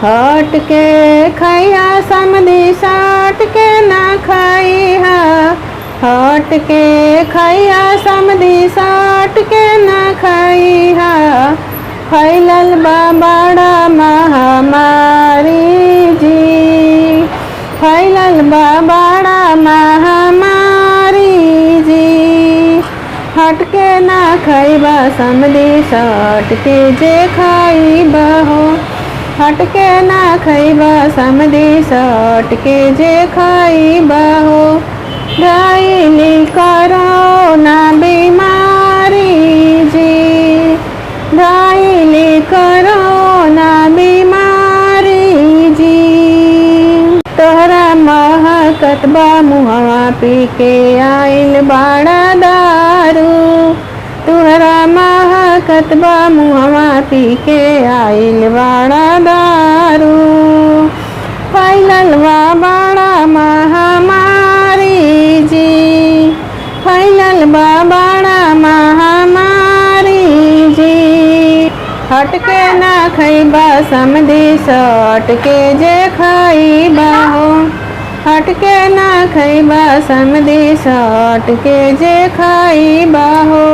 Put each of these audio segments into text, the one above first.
हट के खैया समधी साट के ना खैहा। हट के खैया समधी साट के ना खैहा। फैलल बा बड़ा महामारी जी। फैलल बा बड़ा महामारी जी। हट के ना खैबा समधी साट के जे खैबा हो। हट के ना खैबा समधी साट के जे खैबा हो। धइली कोरोना बीमारी जी। धइली कोरोना बीमारी जी। तोहरा महकत बा मुहवा पी के आइल बाड़ा दारू। तुहरा महकत बा मुहवा पी के आइल बाड़ा दारू। फैलल बा बड़ा महामारी जी। फैलल बा बड़ा महामारी जी। हट के ना खैबा समधी साट के जे खैबा हो। हट के ना खैबा समधी साट के जे खैबा हो।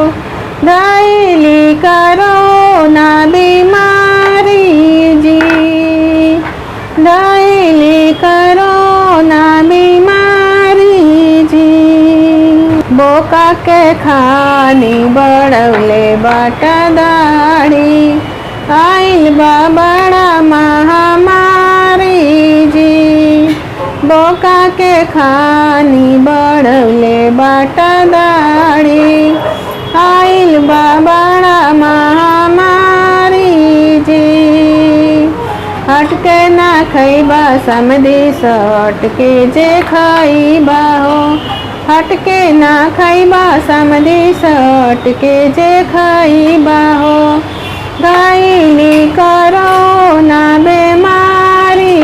धइली कोरोना बीमारी जी। धइली कोरोना बीमारी जी। बोका के खानी बढ़ौले बाटा दाढ़ी। आइल बा बड़ा महामारी जी। बोका के खानी बढ़ौले बाटा दाढ़ी। आइल बा बड़ा महामारी जी। हट के ना खैबा समधी साट के जे खैबा हो। हट के ना खैबा समधी साट के जे खैबा हो। धइली कोरोना बीमारी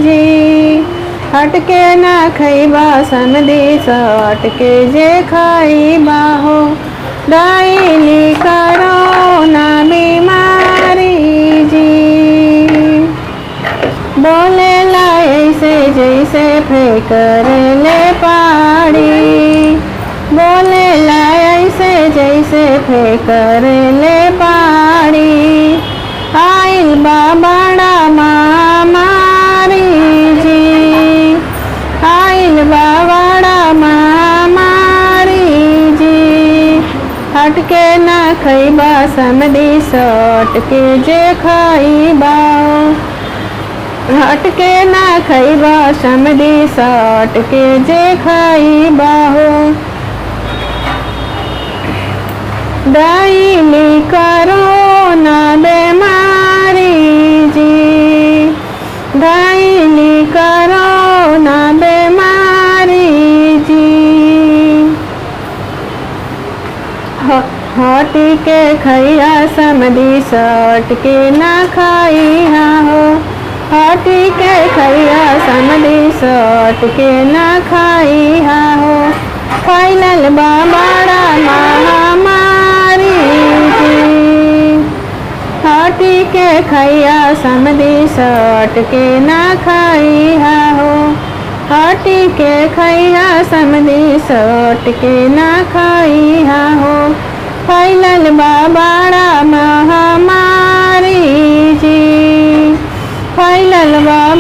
जी। हट के ना खैबा समधी साट के जे खैबा हो। धइली कोरोना बीमारी जी। बोलेला ऐसे जैसे फेंकर ले पाड़ी। बोलेला ऐसे जैसे फेंकर ले पाड़ी। आइल बा बड़ा महामारी जी। आइल बा बड़ा महामारी जी। हट के ना खैबा समधी साट के जे खैबा। हट के ना खैबा समधी साट के जे खैबा हो। धइली कोरोना बीमारी जी। धइली कोरोना बीमारी जी। हटी के खैया समधी साट के ना खैहा हो। हटी के खैया समधी साट के ना खैहा हो। फैलल बा बड़ा महामारी जी। हटी के खैया समधी साट के ना खैहा हो। हटी के खैया समधी साट के ना खैहा हो। फैलल बा बड़ा महामारी जी। फैलल बा